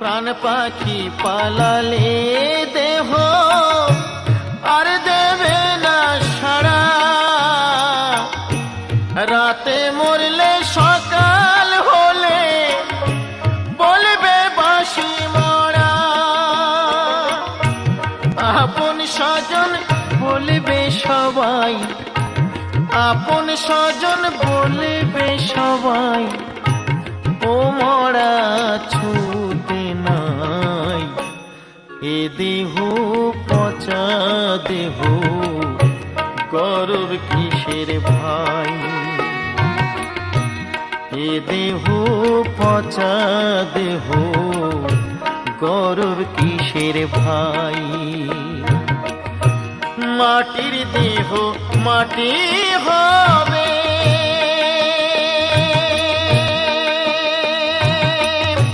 প্রাণ পাখি পালালে দেহ আর দেবে না সাড়া, রাতে মরলে সকাল হলে বলবে বাঁশি মরা। আপন স্বজন বলবে সবাই, আপন স্বজন বলবে সবাই, ও মরা ছুতে নাই। এ দেহ পচা দেহ গর্ব কিসের ভাই, এ দেহ পচা দেহ গর্ব কিসের ভাই। মাটির দেহ মাটি হবে,